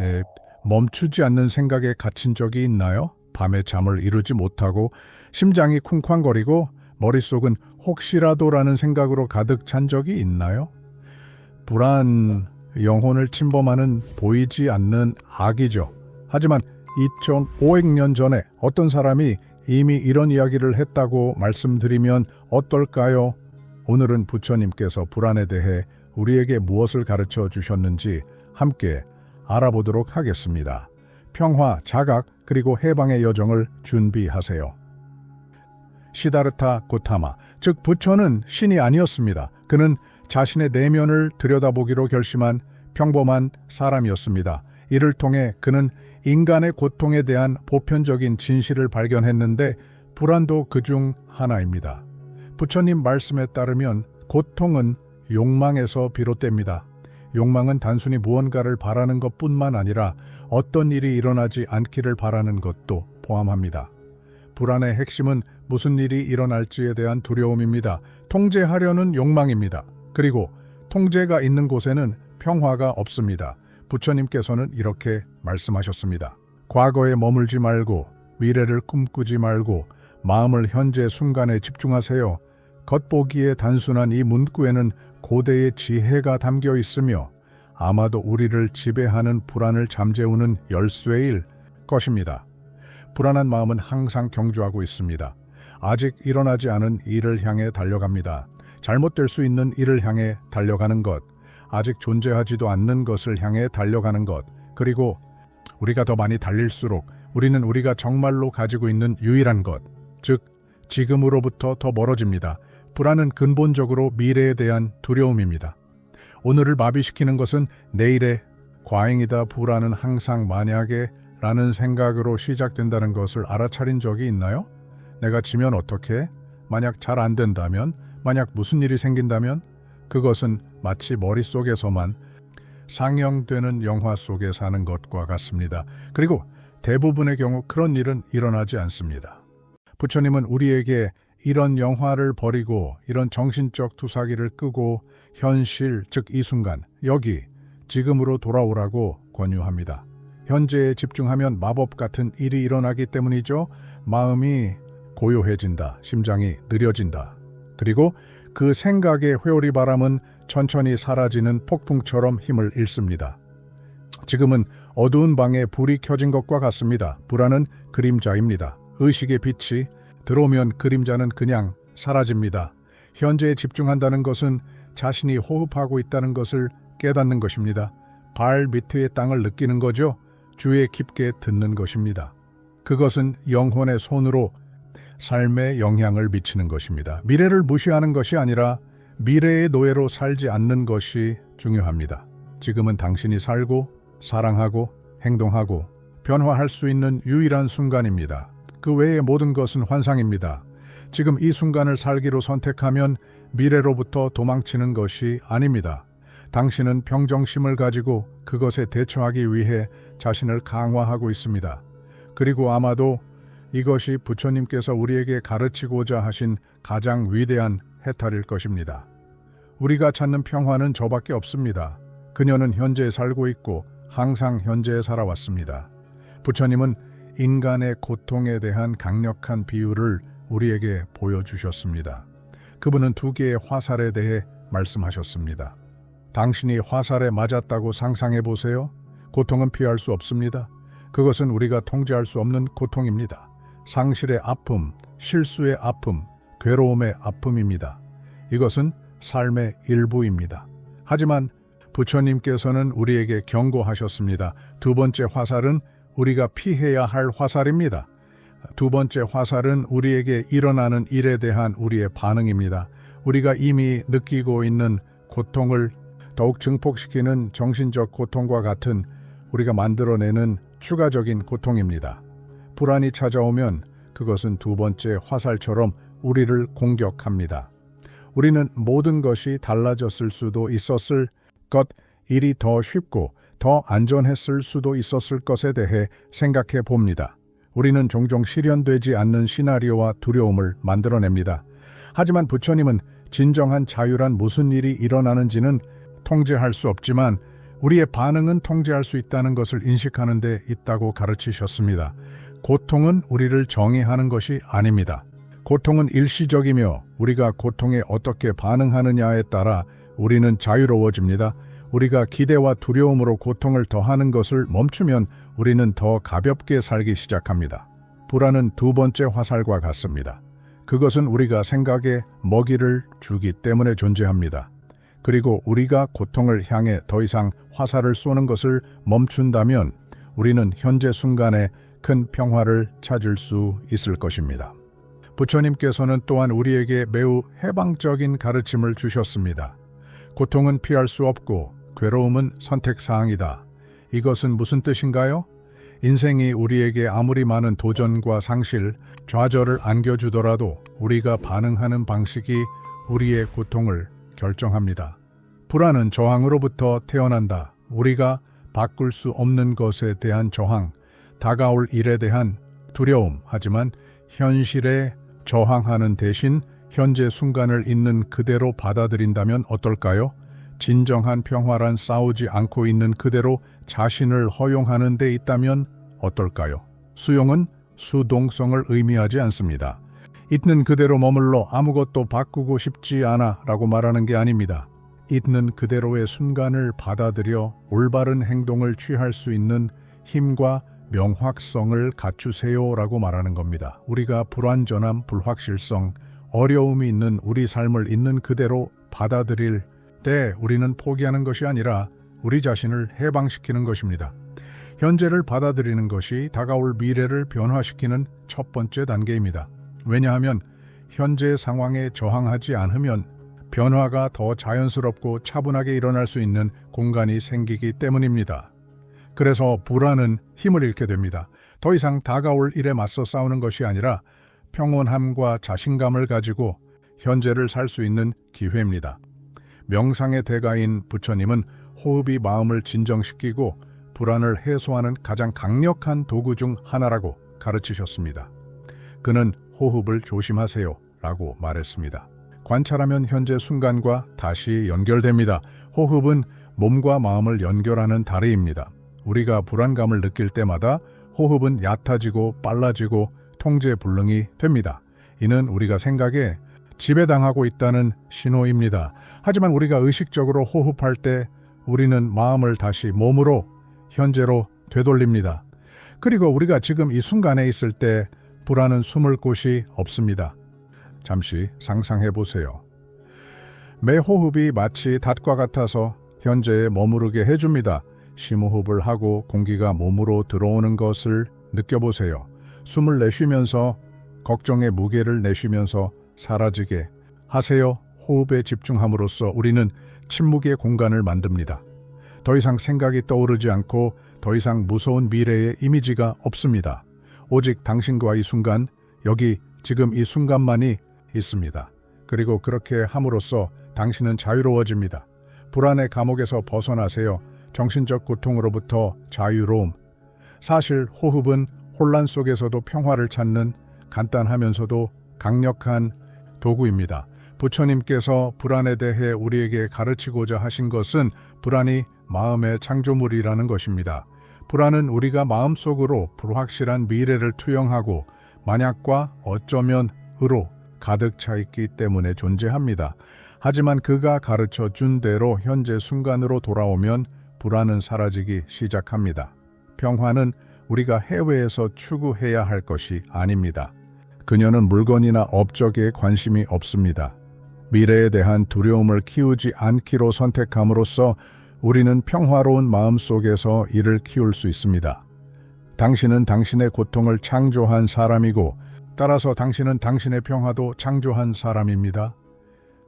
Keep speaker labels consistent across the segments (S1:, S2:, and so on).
S1: 에, 멈추지 않는 생각에 갇힌 적이 있나요? 밤에 잠을 이루지 못하고 심장이 쿵쾅거리고 머릿속은 혹시라도라는 생각으로 가득 찬 적이 있나요? 불안, 영혼을 침범하는 보이지 않는 악이죠. 하지만 2500년 전에 어떤 사람이 이미 이런 이야기를 했다고 말씀드리면 어떨까요? 오늘은 부처님께서 불안에 대해 우리에게 무엇을 가르쳐 주셨는지 함께 알아보도록 하겠습니다. 평화, 자각, 그리고 해방의 여정을 준비하세요. 시다르타 고타마, 즉 부처는 신이 아니었습니다. 그는 자신의 내면을 들여다보기로 결심한 평범한 사람이었습니다. 이를 통해 그는 인간의 고통에 대한 보편적인 진실을 발견했는데 불안도 그중 하나입니다. 부처님 말씀에 따르면 고통은 욕망에서 비롯됩니다. 욕망은 단순히 무언가를 바라는 것뿐만 아니라 어떤 일이 일어나지 않기를 바라는 것도 포함합니다. 불안의 핵심은 무슨 일이 일어날지에 대한 두려움입니다. 통제하려는 욕망입니다. 그리고 통제가 있는 곳에는 평화가 없습니다. 부처님께서는 이렇게 말씀하셨습니다. 과거에 머물지 말고 미래를 꿈꾸지 말고 마음을 현재 순간에 집중하세요. 겉보기에 단순한 이 문구에는 고대의 지혜가 담겨 있으며 아마도 우리를 지배하는 불안을 잠재우는 열쇠일 것입니다. 불안한 마음은 항상 경주하고 있습니다. 아직 일어나지 않은 일을 향해 달려갑니다. 잘못될 수 있는 일을 향해 달려가는 것, 아직 존재하지도 않는 것을 향해 달려가는 것, 그리고 우리가 더 많이 달릴수록 우리는 우리가 정말로 가지고 있는 유일한 것, 즉 지금으로부터 더 멀어집니다. 불안은 근본적으로 미래에 대한 두려움입니다. 오늘을 마비시키는 것은 내일의 과잉이다. 불안은 항상 만약에 라는 생각으로 시작된다는 것을 알아차린 적이 있나요? 내가 지면 어떻게? 만약 잘 안 된다면? 만약 무슨 일이 생긴다면? 그것은 마치 머릿속에서만 상영되는 영화 속에 사는 것과 같습니다. 그리고 대부분의 경우 그런 일은 일어나지 않습니다. 부처님은 우리에게 이런 영화를 버리고 이런 정신적 투사기를 끄고 현실, 즉 이 순간, 여기, 지금으로 돌아오라고 권유합니다. 현재에 집중하면 마법 같은 일이 일어나기 때문이죠. 마음이 고요해진다. 심장이 느려진다. 그리고 그 생각의 회오리 바람은 천천히 사라지는 폭풍처럼 힘을 잃습니다. 지금은 어두운 방에 불이 켜진 것과 같습니다. 불안은 그림자입니다. 의식의 빛이 들어오면 그림자는 그냥 사라집니다. 현재에 집중한다는 것은 자신이 호흡하고 있다는 것을 깨닫는 것입니다. 발 밑의 땅을 느끼는 거죠. 주에 깊게 듣는 것입니다. 그것은 영혼의 손으로 삶에 영향을 미치는 것입니다. 미래를 무시하는 것이 아니라 미래의 노예로 살지 않는 것이 중요합니다. 지금은 당신이 살고 사랑하고 행동하고 변화할 수 있는 유일한 순간입니다. 그 외의 모든 것은 환상입니다. 지금 이 순간을 살기로 선택하면 미래로부터 도망치는 것이 아닙니다. 당신은 평정심을 가지고 그것에 대처하기 위해 자신을 강화하고 있습니다. 그리고 아마도 이것이 부처님께서 우리에게 가르치고자 하신 가장 위대한 해탈일 것입니다. 우리가 찾는 평화는 저밖에 없습니다. 그녀는 현재에 살고 있고 항상 현재에 살아왔습니다. 부처님은 인간의 고통에 대한 강력한 비유를 우리에게 보여주셨습니다. 그분은 두 개의 화살에 대해 말씀하셨습니다. 당신이 화살에 맞았다고 상상해 보세요. 고통은 피할 수 없습니다. 그것은 우리가 통제할 수 없는 고통입니다. 상실의 아픔, 실수의 아픔, 괴로움의 아픔입니다. 이것은 삶의 일부입니다. 하지만 부처님께서는 우리에게 경고하셨습니다. 두 번째 화살은 우리가 피해야 할 화살입니다. 두 번째 화살은 우리에게 일어나는 일에 대한 우리의 반응입니다. 우리가 이미 느끼고 있는 고통을 더욱 증폭시키는 정신적 고통과 같은 우리가 만들어내는 추가적인 고통입니다. 불안이 찾아오면 그것은 두 번째 화살처럼 우리를 공격합니다. 우리는 모든 것이 달라졌을 수도 있었을 것, 일이 더 쉽고 더 안전했을 수도 있었을 것에 대해 생각해 봅니다. 우리는 종종 실현되지 않는 시나리오와 두려움을 만들어냅니다. 하지만 부처님은 진정한 자유란 무슨 일이 일어나는지는 통제할 수 없지만 우리의 반응은 통제할 수 있다는 것을 인식하는 데 있다고 가르치셨습니다. 고통은 우리를 정의하는 것이 아닙니다. 고통은 일시적이며 우리가 고통에 어떻게 반응하느냐에 따라 우리는 자유로워집니다. 우리가 기대와 두려움으로 고통을 더하는 것을 멈추면 우리는 더 가볍게 살기 시작합니다. 불안은 두 번째 화살과 같습니다. 그것은 우리가 생각에 먹이를 주기 때문에 존재합니다. 그리고 우리가 고통을 향해 더 이상 화살을 쏘는 것을 멈춘다면 우리는 현재 순간에 큰 평화를 찾을 수 있을 것입니다. 부처님께서는 또한 우리에게 매우 해방적인 가르침을 주셨습니다. 고통은 피할 수 없고 괴로움은 선택사항이다. 이것은 무슨 뜻인가요? 인생이 우리에게 아무리 많은 도전과 상실, 좌절을 안겨주더라도 우리가 반응하는 방식이 우리의 고통을 결정합니다. 불안은 저항으로부터 태어난다. 우리가 바꿀 수 없는 것에 대한 저항, 다가올 일에 대한 두려움, 하지만 현실에 저항하는 대신 현재 순간을 있는 그대로 받아들인다면 어떨까요? 진정한 평화란 싸우지 않고 있는 그대로 자신을 허용하는 데 있다면 어떨까요? 수용은 수동성을 의미하지 않습니다. 있는 그대로 머물러 아무것도 바꾸고 싶지 않아 라고 말하는 게 아닙니다. 있는 그대로의 순간을 받아들여 올바른 행동을 취할 수 있는 힘과 명확성을 갖추세요 라고 말하는 겁니다. 우리가 불완전함, 불확실성, 어려움이 있는 우리 삶을 있는 그대로 받아들일 때 우리는 포기하는 것이 아니라 우리 자신을 해방시키는 것입니다. 현재를 받아들이는 것이 다가올 미래를 변화시키는 첫 번째 단계입니다. 왜냐하면 현재 상황에 저항하지 않으면 변화가 더 자연스럽고 차분하게 일어날 수 있는 공간이 생기기 때문입니다. 그래서 불안은 힘을 잃게 됩니다. 더 이상 다가올 일에 맞서 싸우는 것이 아니라 평온함과 자신감을 가지고 현재를 살 수 있는 기회입니다. 명상의 대가인 부처님은 호흡이 마음을 진정시키고 불안을 해소하는 가장 강력한 도구 중 하나라고 가르치셨습니다. 그는 호흡을 조심하세요 라고 말했습니다. 관찰하면 현재 순간과 다시 연결됩니다. 호흡은 몸과 마음을 연결하는 다리입니다. 우리가 불안감을 느낄 때마다 호흡은 얕아지고 빨라지고 통제불능이 됩니다. 이는 우리가 생각에 지배당하고 있다는 신호입니다. 하지만 우리가 의식적으로 호흡할 때 우리는 마음을 다시 몸으로, 현재로 되돌립니다. 그리고 우리가 지금 이 순간에 있을 때 불안은 숨을 곳이 없습니다. 잠시 상상해 보세요. 매 호흡이 마치 닷과 같아서 현재에 머무르게 해줍니다. 심호흡을 하고 공기가 몸으로 들어오는 것을 느껴보세요. 숨을 내쉬면서 걱정의 무게를 내쉬면서 사라지게 하세요. 호흡에 집중함으로써 우리는 침묵의 공간을 만듭니다. 더 이상 생각이 떠오르지 않고 더 이상 무서운 미래의 이미지가 없습니다. 오직 당신과 이 순간, 여기 지금 이 순간만이 있습니다. 그리고 그렇게 함으로써 당신은 자유로워집니다. 불안의 감옥에서 벗어나세요. 정신적 고통으로부터 자유로움. 사실 호흡은 혼란 속에서도 평화를 찾는 간단하면서도 강력한 도구입니다. 부처님께서 불안에 대해 우리에게 가르치고자 하신 것은 불안이 마음의 창조물이라는 것입니다. 불안은 우리가 마음속으로 불확실한 미래를 투영하고 만약과 어쩌면 으로 가득 차 있기 때문에 존재합니다. 하지만 그가 가르쳐 준 대로 현재 순간으로 돌아오면 불안은 사라지기 시작합니다. 평화는 우리가 해외에서 추구해야 할 것이 아닙니다. 그녀는 물건이나 업적에 관심이 없습니다. 미래에 대한 두려움을 키우지 않기로 선택함으로써 우리는 평화로운 마음 속에서 이를 키울 수 있습니다. 당신은 당신의 고통을 창조한 사람이고 따라서 당신은 당신의 평화도 창조한 사람입니다.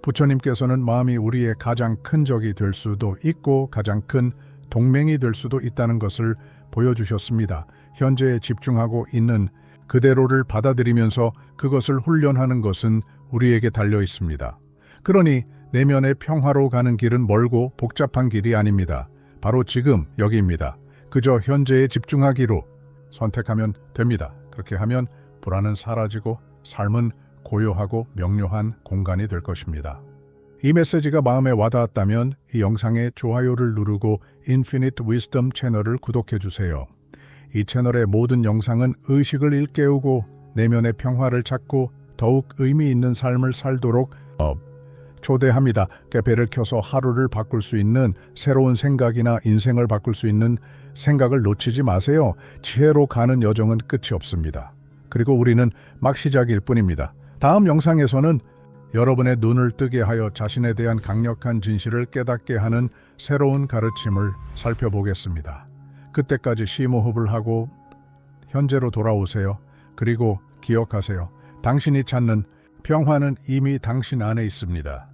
S1: 부처님께서는 마음이 우리의 가장 큰 적이 될 수도 있고 가장 큰 동맹이 될 수도 있다는 것을 보여주셨습니다. 현재에 집중하고 있는 그대로를 받아들이면서 그것을 훈련하는 것은 우리에게 달려 있습니다. 그러니 내면의 평화로 가는 길은 멀고 복잡한 길이 아닙니다. 바로 지금 여기입니다. 그저 현재에 집중하기로 선택하면 됩니다. 그렇게 하면 불안은 사라지고 삶은 고요하고 명료한 공간이 될 것입니다. 이 메시지가 마음에 와닿았다면 이 영상에 좋아요를 누르고 Infinite Wisdom 채널을 구독해 주세요. 이 채널의 모든 영상은 의식을 일깨우고 내면의 평화를 찾고 더욱 의미 있는 삶을 살도록 초대합니다. 배를 켜서 하루를 바꿀 수 있는 새로운 생각이나 인생을 바꿀 수 있는 생각을 놓치지 마세요. 지혜로 가는 여정은 끝이 없습니다. 그리고 우리는 막 시작일 뿐입니다. 다음 영상에서는 여러분의 눈을 뜨게 하여 자신에 대한 강력한 진실을 깨닫게 하는 새로운 가르침을 살펴보겠습니다. 그때까지 심호흡을 하고 현재로 돌아오세요. 그리고 기억하세요. 당신이 찾는 평화는 이미 당신 안에 있습니다.